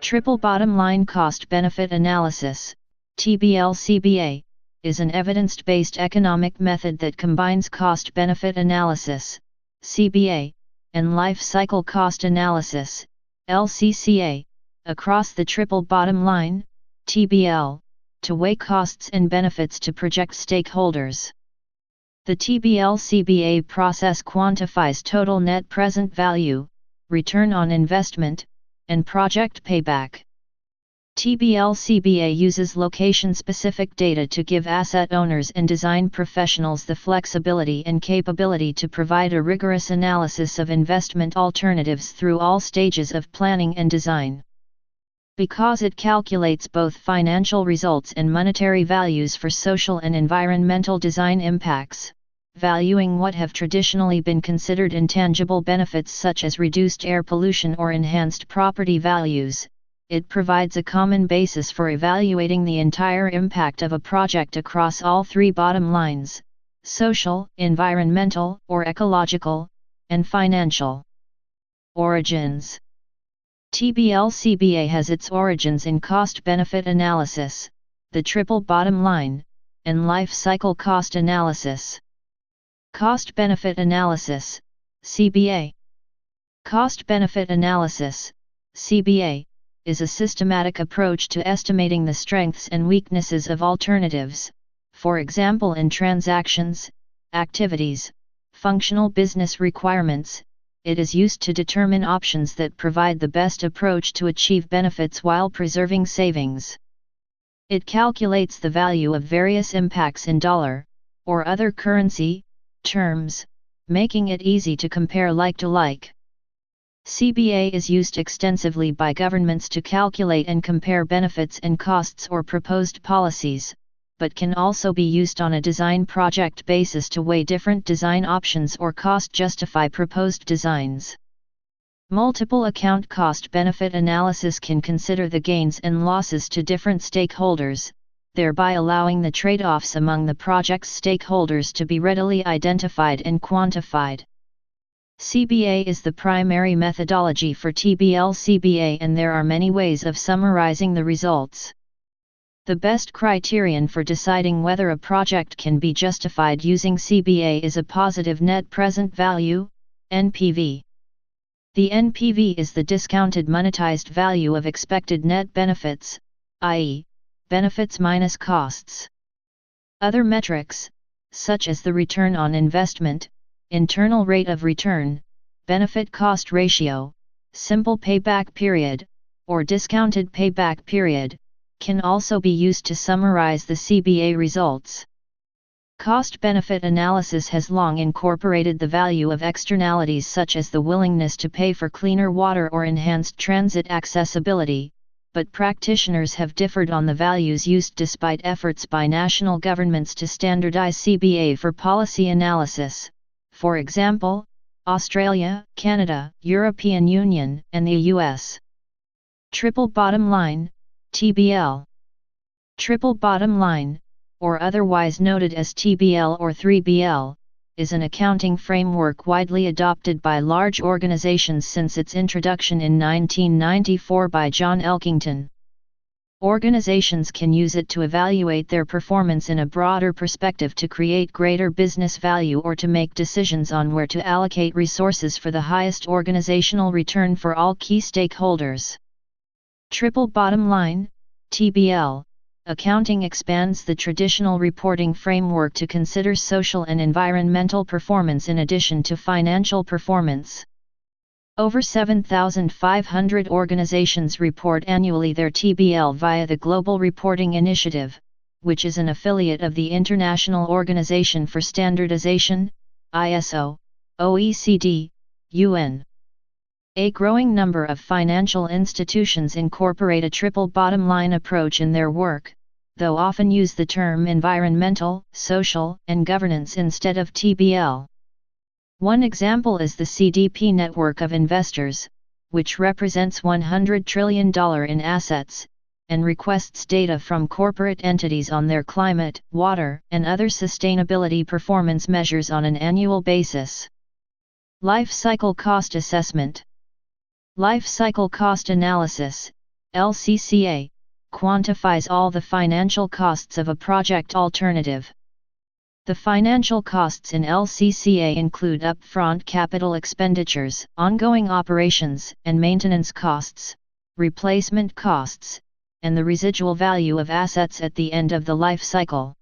Triple Bottom Line Cost-Benefit Analysis, TBL-CBA, is an evidence-based economic method that combines cost-benefit analysis, CBA, and life cycle cost analysis, LCCA, across the triple bottom line, TBL, to weigh costs and benefits to project stakeholders. The TBL-CBA process quantifies total net present value, return on investment, and project payback. TBL-CBA uses location-specific data to give asset owners and design professionals the flexibility and capability to provide a rigorous analysis of investment alternatives through all stages of planning and design. Because it calculates both financial results and monetary values for social and environmental design impacts, valuing what have traditionally been considered intangible benefits such as reduced air pollution or enhanced property values, it provides a common basis for evaluating the entire impact of a project across all three bottom lines: social, environmental, or ecological, and financial. Origins. TBL-CBA has its origins in cost-benefit analysis, the triple bottom line, and life cycle cost analysis. Cost-benefit analysis, CBA. Cost-benefit analysis, CBA, is a systematic approach to estimating the strengths and weaknesses of alternatives, for example in transactions, activities, functional business requirements. It is used to determine options that provide the best approach to achieve benefits while preserving savings. It calculates the value of various impacts in dollar, or other currency, terms, making it easy to compare like to like. CBA is used extensively by governments to calculate and compare benefits and costs or proposed policies, but can also be used on a design project basis to weigh different design options or cost-justify proposed designs. Multiple account cost-benefit analysis can consider the gains and losses to different stakeholders, thereby allowing the trade-offs among the project's stakeholders to be readily identified and quantified. CBA is the primary methodology for TBL-CBA, and there are many ways of summarizing the results. The best criterion for deciding whether a project can be justified using CBA is a positive net present value, NPV. The NPV is the discounted monetized value of expected net benefits, i.e., benefits minus costs. Other metrics, such as the return on investment, internal rate of return, benefit-cost ratio, simple payback period, or discounted payback period, can also be used to summarize the CBA results. Cost-benefit analysis has long incorporated the value of externalities such as the willingness to pay for cleaner water or enhanced transit accessibility, but practitioners have differed on the values used despite efforts by national governments to standardize CBA for policy analysis, for example, Australia, Canada, European Union, and the US. Triple bottom line, TBL. Triple bottom line, or otherwise noted as TBL or 3BL, is an accounting framework widely adopted by large organizations since its introduction in 1994 by John Elkington. Organizations can use it to evaluate their performance in a broader perspective to create greater business value or to make decisions on where to allocate resources for the highest organizational return for all key stakeholders. Triple bottom line, TBL, accounting expands the traditional reporting framework to consider social and environmental performance in addition to financial performance. Over 7,500 organizations report annually their TBL via the Global Reporting Initiative, which is an affiliate of the International Organization for Standardization, ISO, OECD, UN. A growing number of financial institutions incorporate a triple bottom line approach in their work, though often use the term environmental, social, and governance instead of TBL. One example is the CDP network of investors, which represents $100 trillion in assets, and requests data from corporate entities on their climate, water, and other sustainability performance measures on an annual basis. Life cycle cost assessment. Life cycle cost analysis, LCCA, quantifies all the financial costs of a project alternative. The financial costs in LCCA include upfront capital expenditures, ongoing operations and maintenance costs, replacement costs, and the residual value of assets at the end of the life cycle.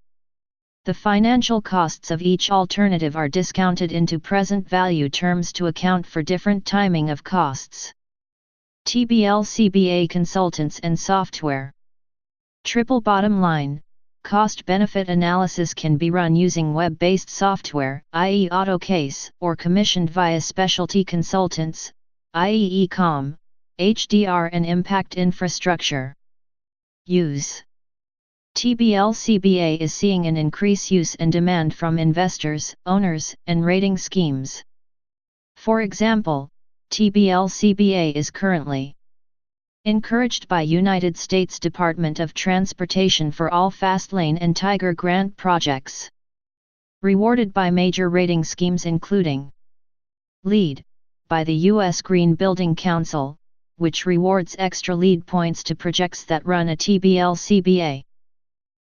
The financial costs of each alternative are discounted into present value terms to account for different timing of costs. TBL-CBA consultants and software. Triple bottom line, cost-benefit analysis can be run using web-based software, i.e. AutoCase, or commissioned via specialty consultants, i.e. e-com, HDR and impact infrastructure. Use. TBL-CBA is seeing an increased use and demand from investors, owners, and rating schemes. For example, TBL-CBA is currently encouraged by United States Department of Transportation for all Fastlane and Tiger Grant projects. Rewarded by major rating schemes including LEED, by the U.S. Green Building Council, which rewards extra LEED points to projects that run a TBL-CBA.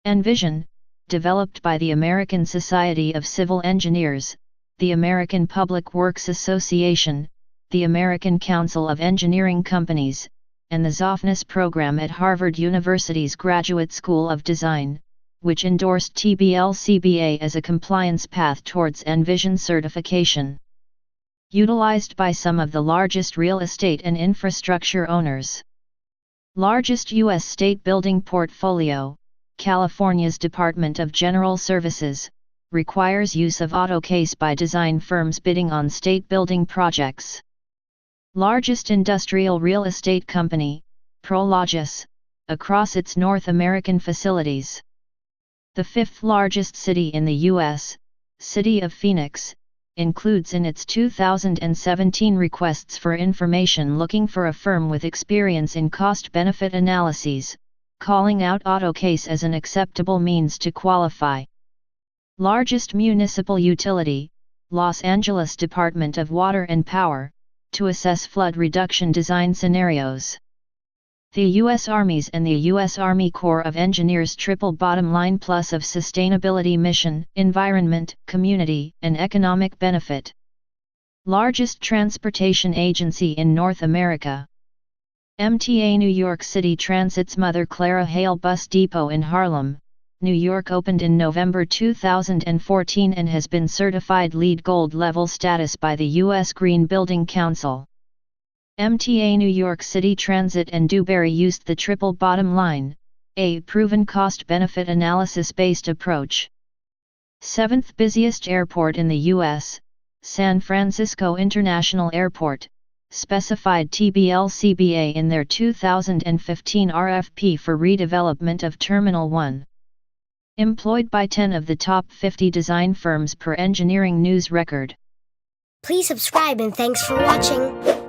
Envision, developed by the American Society of Civil Engineers, the American Public Works Association, the American Council of Engineering Companies, and the Zofnass program at Harvard University's Graduate School of Design, which endorsed TBL-CBA as a compliance path towards Envision certification. Utilized by some of the largest real estate and infrastructure owners. Largest U.S. state building portfolio, California's Department of General Services, requires use of AutoCase by design firms bidding on state building projects. Largest industrial real estate company, Prologis, across its North American facilities. The fifth largest city in the U.S., City of Phoenix, includes in its 2017 requests for information looking for a firm with experience in cost-benefit analyses, calling out AutoCase as an acceptable means to qualify. Largest municipal utility, Los Angeles Department of Water and Power, to assess flood reduction design scenarios. The U.S. Army's and the U.S. Army Corps of Engineers Triple Bottom Line Plus of Sustainability Mission, Environment, Community, and Economic Benefit. Largest transportation agency in North America. MTA New York City Transit's Mother Clara Hale Bus Depot in Harlem, New York opened in November 2014 and has been certified LEED Gold level status by the U.S. Green Building Council. MTA New York City Transit and Dewberry used the triple bottom line, a proven cost-benefit analysis-based approach. 7th busiest airport in the U.S., San Francisco International Airport, specified TBL-CBA in their 2015 RFP for redevelopment of Terminal 1. Employed by 10 of the top 50 design firms per Engineering News Record. Please subscribe and thanks for watching.